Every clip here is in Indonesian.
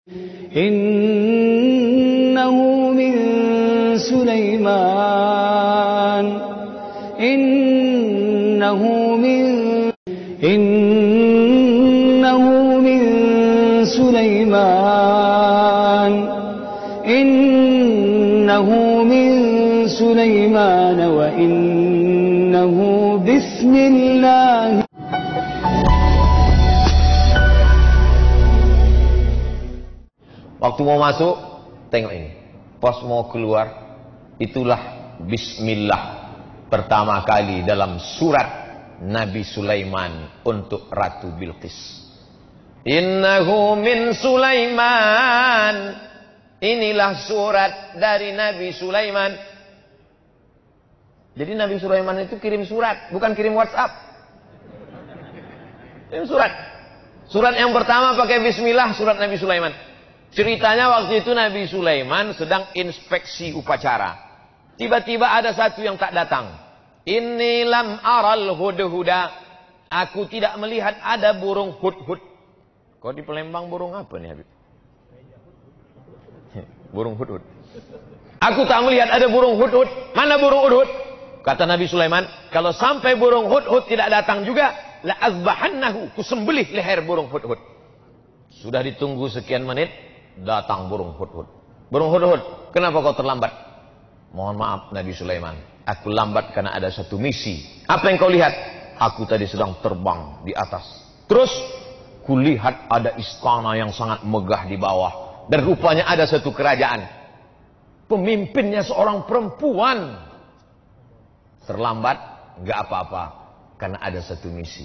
Innahu min Sulaiman. Innahu min Sulaiman. Innahu min Sulaiman wa innahu bismillah. Waktu mau masuk, tengok ini. Pas mau keluar, itulah bismillah pertama kali dalam surat Nabi Sulaiman untuk Ratu Bilqis. Innahu min Sulaiman. Inilah surat dari Nabi Sulaiman. Jadi Nabi Sulaiman itu kirim surat, bukan kirim WhatsApp. Kirim surat. Surat yang pertama pakai bismillah, surat Nabi Sulaiman. Ceritanya waktu itu Nabi Sulaiman sedang inspeksi upacara. Tiba-tiba ada satu yang tak datang. Inni lam aral hudhuda. Aku tidak melihat ada burung hudhud. Kok di Palembang burung apa nih Habib? Burung hudhud. Aku tak melihat ada burung hudhud. Mana burung hudhud? Kata Nabi Sulaiman, kalau sampai burung hudhud tidak datang juga, la azbahannahu, kusembelih leher burung hudhud. Sudah ditunggu sekian menit, datang burung hudhud. Burung hudhud, kenapa kau terlambat? Mohon maaf Nabi Sulaiman, aku lambat karena ada satu misi. Apa yang kau lihat? Aku tadi sedang terbang di atas. Terus, kulihat ada istana yang sangat megah di bawah. Dan rupanya ada satu kerajaan. Pemimpinnya seorang perempuan. Terlambat, nggak apa-apa. Karena ada satu misi.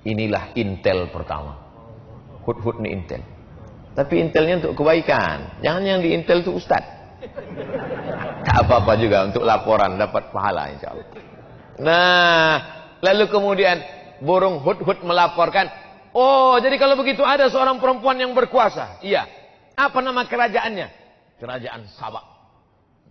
Inilah intel pertama. Hudhud ini intel. Tapi intelnya untuk kebaikan. Jangan yang di intel itu ustad. Tak apa-apa juga untuk laporan. Dapat pahala insya Allah. Nah, lalu kemudian burung hudhud melaporkan. Oh, jadi kalau begitu ada seorang perempuan yang berkuasa. Iya. Apa nama kerajaannya? Kerajaan Sabak.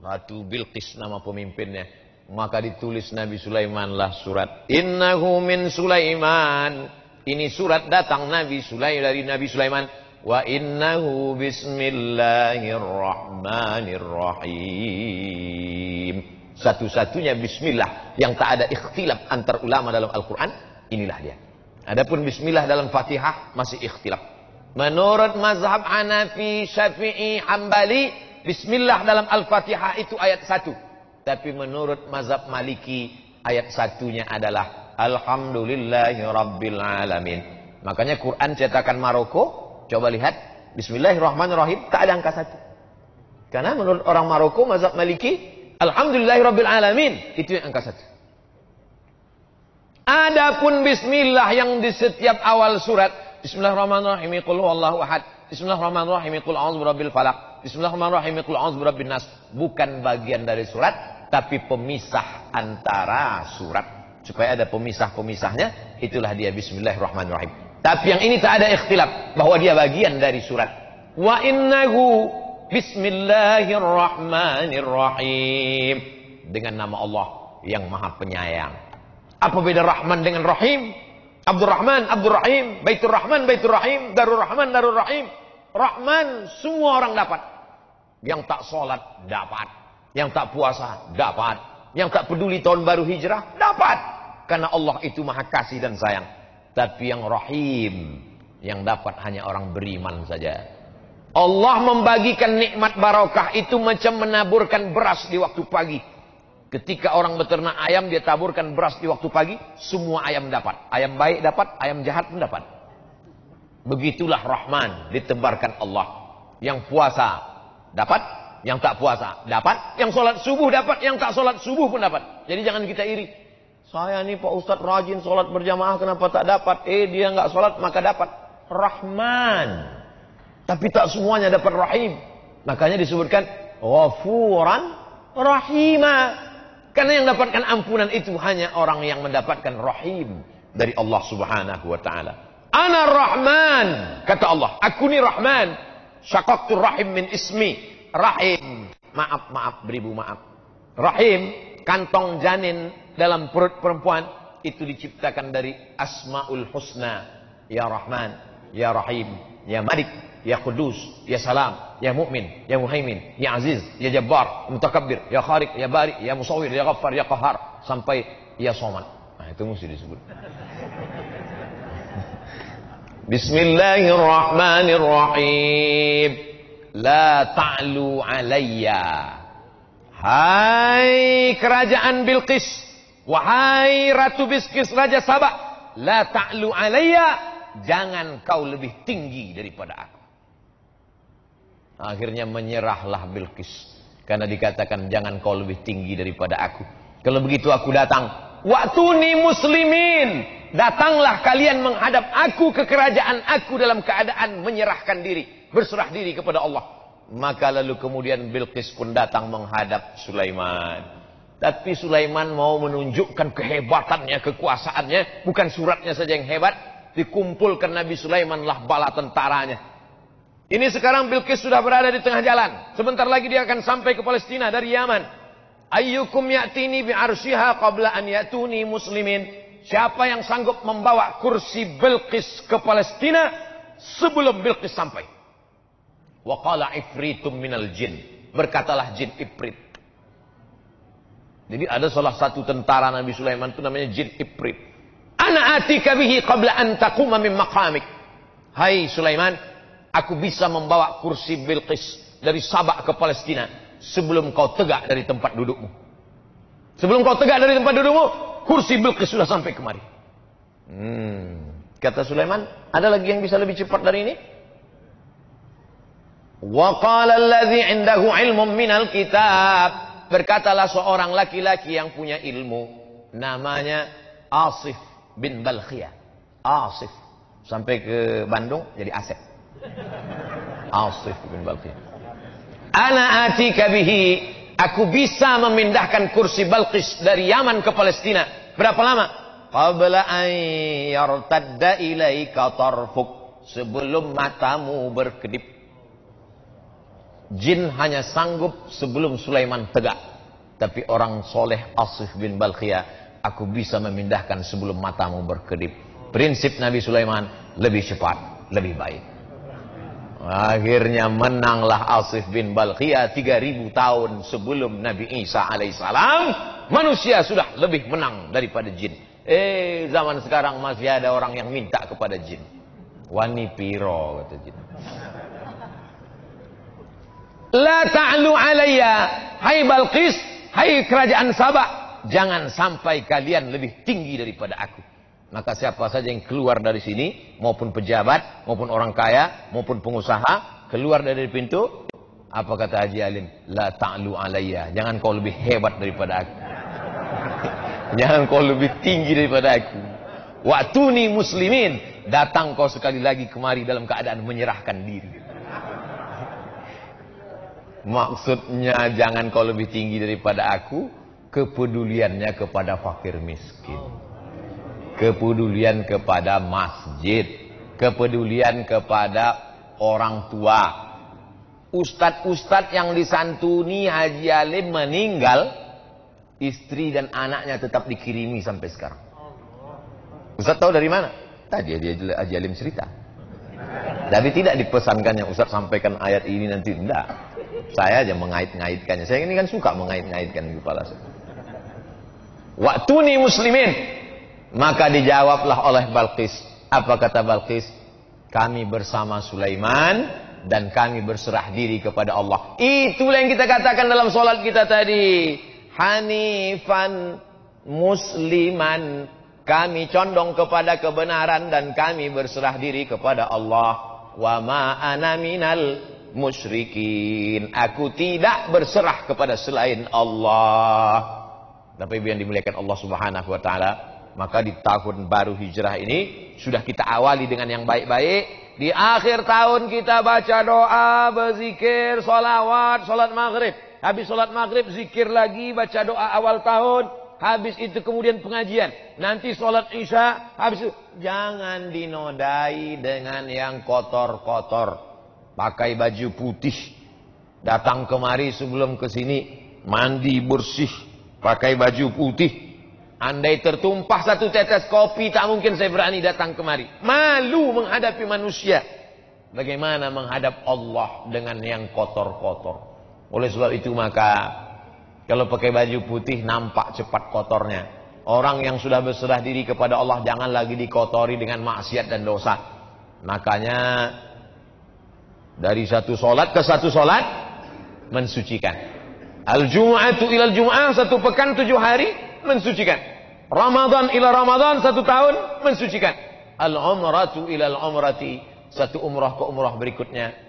Ratu Bilqis nama pemimpinnya. Maka ditulis Nabi Sulaiman lah surat. Innahu min Sulaiman. Ini surat datang Nabi Sulaiman dari Nabi Sulaiman. Wa innahu bismillahirrahmanirrahim. Satu-satunya bismillah yang tak ada ikhtilaf antar ulama dalam Al-Quran. Inilah dia. Adapun bismillah dalam Fatihah masih ikhtilaf. Menurut mazhab Hanafi, Syafi'i, Hambali, bismillah dalam Al-Fatihah itu ayat 1. Tapi menurut mazhab Maliki, ayat 1-nya adalah Alhamdulillahi Rabbil Alamin. Makanya Quran cetakan Maroko, coba lihat, Bismillahirrahmanirrahim, tak ada angka 1. Karena menurut orang Maroko, mazhab Maliki, Alhamdulillahi Rabbil Alamin, itu yang angka 1. Adapun bismillah yang di setiap awal surat, Bismillahirrahmanirrahim, qul huwallahu ahad, Bismillahirrahmanirrahim, qul a'udzu birabbil falaq, Bismillahirrahmanirrahim, qul a'udzu birabbin nas, bukan bagian dari surat, tapi pemisah antara surat. Supaya ada pemisah-pemisahnya, itulah dia Bismillahirrahmanirrahim. Tapi yang ini tak ada ikhtilaf bahwa dia bagian dari surat. Wa innahu Bismillahirrahmanirrahim, dengan nama Allah yang Maha Penyayang. Apa beda Rahman dengan Rahim? Abdurrahman, Abdurrahim, Baitur Rahman, Baitur Rahim, Darur Rahman, Darur Rahim. Rahman semua orang dapat. Yang tak sholat dapat. Yang tak puasa dapat. Yang tak peduli tahun baru hijrah dapat. Karena Allah itu Maha Kasih dan sayang. Tapi yang Rahim, yang dapat hanya orang beriman saja. Allah membagikan nikmat barakah itu macam menaburkan beras di waktu pagi. Ketika orang beternak ayam, dia taburkan beras di waktu pagi, semua ayam dapat. Ayam baik dapat, ayam jahat pun dapat. Begitulah Rahman ditebarkan Allah. Yang puasa dapat, yang tak puasa dapat, yang sholat subuh dapat, yang tak sholat subuh pun dapat. Jadi jangan kita iri. Saya nih Pak Ustadz rajin sholat berjamaah, kenapa tak dapat? Dia nggak sholat maka dapat. Rahman. Tapi tak semuanya dapat Rahim. Makanya disebutkan Ghafuran Rahimah. Karena yang dapatkan ampunan itu hanya orang yang mendapatkan Rahim dari Allah Subhanahu wa Ta'ala. Ana Rahman, kata Allah, aku ni Rahman. Syaqaqtu Rahim min ismi. Rahim, maaf, beribu maaf. Rahim, kantong janin dalam perut perempuan, itu diciptakan dari Asmaul Husna. Ya Rahman, Ya Rahim, Ya Malik, Ya Qudus, Ya Salam, Ya Mu'min, Ya Muhaimin, Ya Aziz, Ya Jabbar, Mutakabbir, Ya Khaliq, Ya Bari, Ya Musawwir, Ya Ghaffar, Ya Qahhar, sampai Ya Somad. Nah, itu mesti disebut. Bismillahirrahmanirrahim. La ta'lu alayya. Hai kerajaan Bilqis, wahai Ratu Bilqis, Raja Sabah, la ta'lu alayya, jangan kau lebih tinggi daripada aku. Akhirnya menyerahlah Bilqis, karena dikatakan jangan kau lebih tinggi daripada aku. Kalau begitu aku datang. Wa'tuni muslimin, datanglah kalian menghadap aku ke kerajaan aku dalam keadaan menyerahkan diri, berserah diri kepada Allah. Maka lalu kemudian Bilqis pun datang menghadap Sulaiman. Tapi Sulaiman mau menunjukkan kehebatannya, kekuasaannya. Bukan suratnya saja yang hebat. Dikumpulkan Nabi Sulaiman lah bala tentaranya. Ini sekarang Bilqis sudah berada di tengah jalan. Sebentar lagi dia akan sampai ke Palestina dari Yaman. Ayyukum ya'tini bi'arsyiha qabla an ya'tuni muslimin. Siapa yang sanggup membawa kursi Bilqis ke Palestina sebelum Bilqis sampai? Wa qala ifritum minal jin. Berkatalah jin Ifrit. Jadi ada salah satu tentara Nabi Sulaiman itu namanya jin Ifrit. Ana atika bihi qabla an taquma min maqamik. Hai Sulaiman, aku bisa membawa kursi Bilqis dari Sabah ke Palestina sebelum kau tegak dari tempat dudukmu. Sebelum kau tegak dari tempat dudukmu, kursi Bilqis sudah sampai kemari. Kata Sulaiman, ada lagi yang bisa lebih cepat dari ini? Wa qala alladhi 'indahu 'ilmun minal kitab. Berkatalah seorang laki-laki yang punya ilmu, namanya Asif bin Balkhiyah. Asif sampai ke Bandung jadi Asep. Asif bin Balkhiyah. Ana atika bihi, aku bisa memindahkan kursi Balqis dari Yaman ke Palestina. Berapa lama? Qabla an yartadda ilaika tarfuk, sebelum matamu berkedip. Jin hanya sanggup sebelum Sulaiman tegak. Tapi orang soleh Asif bin Balkhiyah, aku bisa memindahkan sebelum matamu berkedip. Prinsip Nabi Sulaiman lebih cepat, lebih baik. Akhirnya menanglah Asif bin Balkhiyah 3000 tahun sebelum Nabi Isa alaihissalam. Manusia sudah lebih menang daripada jin. Zaman sekarang masih ada orang yang minta kepada jin. Wani piro kata jin. La ta'lu alayya, hai Balqis, hai kerajaan Sabah, jangan sampai kalian lebih tinggi daripada aku. Maka siapa saja yang keluar dari sini, maupun pejabat, maupun orang kaya, maupun pengusaha, keluar dari pintu, apa kata Haji Alim? La ta'lu alayya, jangan kau lebih hebat daripada aku. Jangan kau lebih tinggi daripada aku. Wa'tuni muslimin, datang kau sekali lagi kemari dalam keadaan menyerahkan diri. Maksudnya jangan kau lebih tinggi daripada aku, kepeduliannya kepada fakir miskin, kepedulian kepada masjid, kepedulian kepada orang tua. Ustadz-ustadz yang disantuni Haji Alim meninggal, istri dan anaknya tetap dikirimi sampai sekarang. Ustadz tahu dari mana? Tadi Haji Alim cerita. Tapi tidak dipesankannya Ustadz sampaikan ayat ini nanti, tidak. Saya aja mengait-ngaitkannya. Saya ini kan suka mengait-ngaitkan di kepala saya. Wa'tuni muslimin. Maka dijawablah oleh Balqis. Apa kata Balqis? Kami bersama Sulaiman dan kami berserah diri kepada Allah. Itulah yang kita katakan dalam sholat kita tadi. Hanifan musliman. Kami condong kepada kebenaran dan kami berserah diri kepada Allah. Wa ma ana minal musyrikin, aku tidak berserah kepada selain Allah. Tapi yang dimuliakan Allah Subhanahu wa taala, maka di tahun baru hijrah ini sudah kita awali dengan yang baik-baik. Di akhir tahun kita baca doa, berzikir, sholawat, sholat maghrib. Habis sholat maghrib zikir lagi, baca doa awal tahun. Habis itu kemudian pengajian. Nanti sholat isya. Habis itu jangan dinodai dengan yang kotor-kotor. Pakai baju putih. Datang kemari sebelum ke sini. Mandi bersih. Pakai baju putih. Andai tertumpah satu tetes kopi, tak mungkin saya berani datang kemari. Malu menghadapi manusia. bagaimana menghadap Allah dengan yang kotor-kotor. Oleh sebab itu maka kalau pakai baju putih nampak cepat kotornya. Orang yang sudah berserah diri kepada Allah jangan lagi dikotori dengan maksiat dan dosa. Makanya dari satu solat ke satu solat mensucikan. Al-Jum'atu ilal Jum'ah, satu pekan 7 hari mensucikan. Ramadan ila Ramadan, 1 tahun mensucikan. Al-Umratu ilal Umrati, satu umrah ke umrah berikutnya